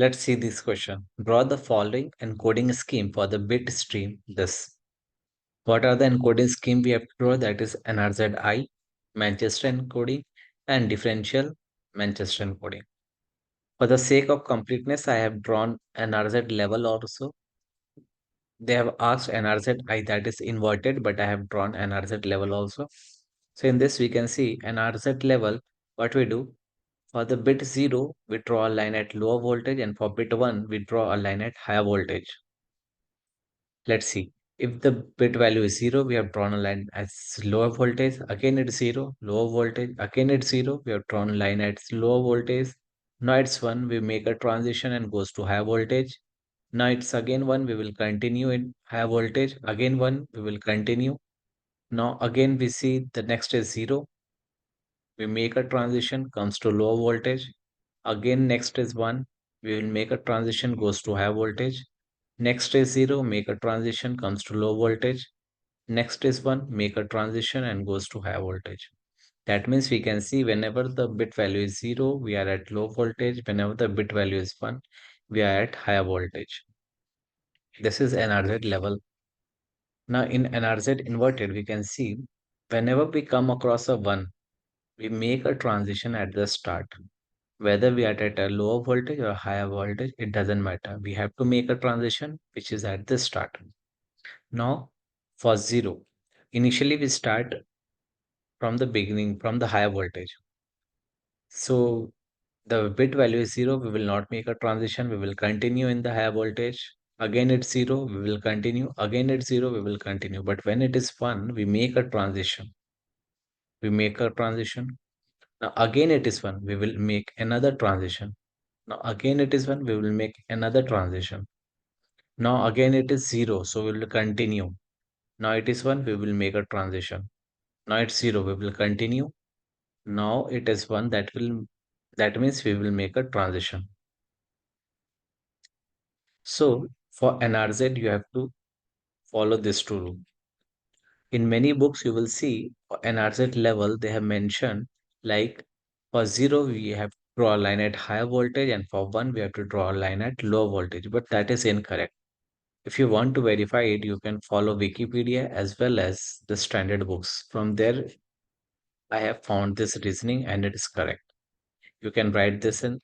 Let's see this question. Draw the following encoding scheme for the bit stream this. What are the encoding scheme we have to draw? That is NRZ-I, Manchester encoding, and differential Manchester encoding. For the sake of completeness, I have drawn NRZ level also. They have asked NRZ-I, that is inverted, but I have drawn NRZ level also. So in this, we can see NRZ level, what we do, for the bit 0, we draw a line at lower voltage, and for bit 1, we draw a line at higher voltage. Let's see. If the bit value is 0, we have drawn a line at lower voltage. Again, it's 0, lower voltage. Again, it's 0, we have drawn a line at lower voltage. Now it's 1, we make a transition and goes to high voltage. Now it's again 1, we will continue in high voltage. Again 1, we will continue. Now again we see the next is 0. We make a transition, comes to low voltage. Again next is 1. We will make a transition, goes to high voltage. Next is 0, make a transition, comes to low voltage. Next is 1, make a transition and goes to high voltage. That means we can see whenever the bit value is 0, we are at low voltage. Whenever the bit value is 1, we are at higher voltage. This is NRZ level. Now in NRZ inverted, we can see whenever we come across a 1, we make a transition at the start. Whether we are at a lower voltage or higher voltage, it doesn't matter. We have to make a transition which is at the start. Now for 0, initially we start from the beginning, from the higher voltage. So the bit value is 0, we will not make a transition, we will continue in the higher voltage. Again it's 0, we will continue. Again it's 0, we will continue. But when it is 1, we make a transition. We make a transition. Now again it is 1, we will make another transition. Now again it is 1, we will make another transition. Now again it is 0, so we will continue. Now it is 1, we will make a transition. Now it's 0, we will continue. Now it is 1, that means we will make a transition. So for NRZ, you have to follow this two rule. In many books, you will see for NRZ level, they have mentioned like for 0, we have to draw a line at higher voltage, and for 1, we have to draw a line at low voltage. But that is incorrect. If you want to verify it, you can follow Wikipedia as well as the standard books. From there, I have found this reasoning and it is correct. You can write this in,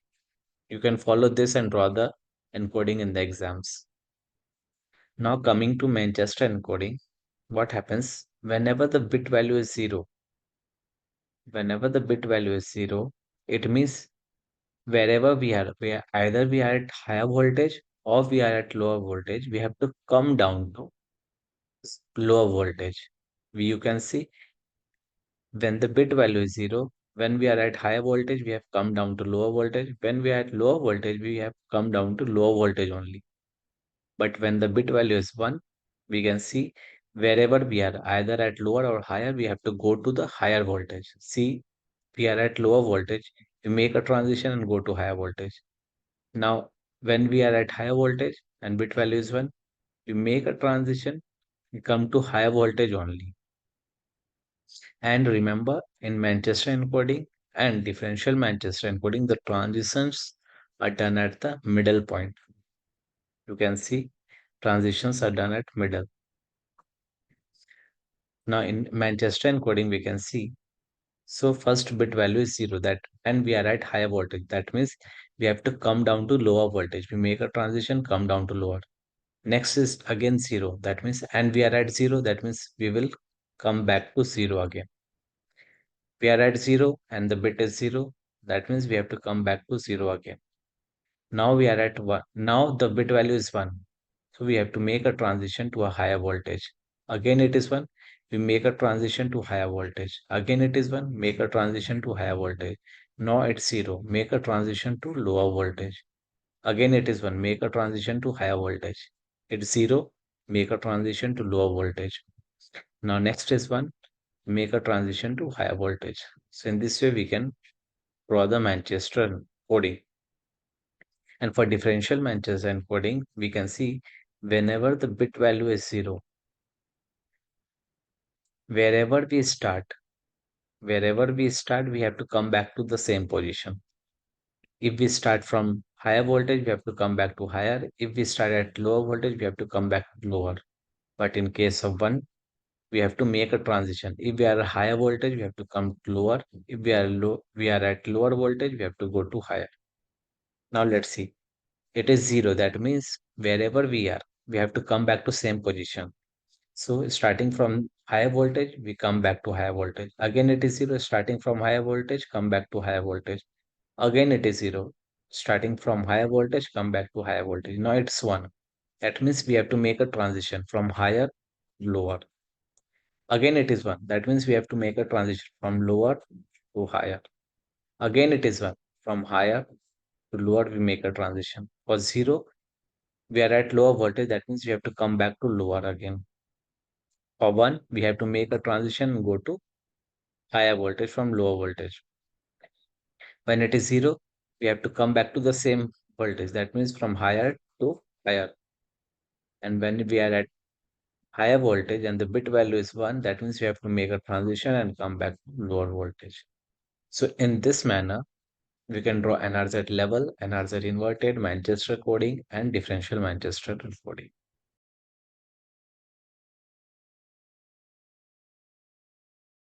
you can follow this and draw the encoding in the exams. Now coming to Manchester encoding, what happens whenever the bit value is 0? Whenever the bit value is 0, it means wherever we are either we are at higher voltage or we are at lower voltage, we have to come down to lower voltage. You can see when the bit value is 0, when we are at higher voltage, we have come down to lower voltage. When we are at lower voltage, we have come down to lower voltage only. But when the bit value is 1, we can see wherever we are, either at lower or higher, we have to go to the higher voltage. See, we are at lower voltage, we make a transition and go to higher voltage. Now, when we are at higher voltage and bit value is 1, we make a transition, we come to higher voltage only. And remember, in Manchester encoding and differential Manchester encoding, the transitions are done at the middle point. You can see transitions are done at middle. Now in Manchester encoding, we can see, so first bit value is 0, that, and we are at higher voltage. That means we have to come down to lower voltage. We make a transition, come down to lower. Next is again 0. That means, and we are at 0. That means we will come back to 0 again. We are at 0 and the bit is 0. That means we have to come back to 0 again. Now we are at 1. Now the bit value is 1. So we have to make a transition to a higher voltage. Again it is 1. We make a transition to higher voltage. Again it is 1. Make a transition to higher voltage. Now it's 0. Make a transition to lower voltage. Again it is 1. Make a transition to higher voltage. It's 0. Make a transition to lower voltage. Now next is 1. Make a transition to higher voltage. So in this way we can draw the Manchester encoding. And for differential Manchester encoding, we can see whenever the bit value is 0, wherever we start, we have to come back to the same position. If we start from higher voltage, we have to come back to higher. If we start at lower voltage, we have to come back to lower. But in case of one, we have to make a transition. If we are a higher voltage, we have to come to lower. If we are at lower voltage, we have to go to higher. Now let's see. It is zero. That means wherever we are, we have to come back to same position. So starting from higher voltage, we come back to higher voltage. Again, it is zero. Starting from higher voltage, come back to higher voltage. Again, it is zero. Starting from higher voltage, come back to higher voltage. Now it's one. That means we have to make a transition from higher to lower. Again, it is one. That means we have to make a transition from lower to higher. Again, it is one. From higher to lower, we make a transition. For zero, we are at lower voltage. That means we have to come back to lower again. For one, we have to make a transition and go to higher voltage from lower voltage. When it is zero, we have to come back to the same voltage. That means from higher to higher. And when we are at higher voltage and the bit value is 1, that means we have to make a transition and come back to lower voltage. So in this manner, we can draw NRZ level, NRZ inverted, Manchester coding, and differential Manchester coding.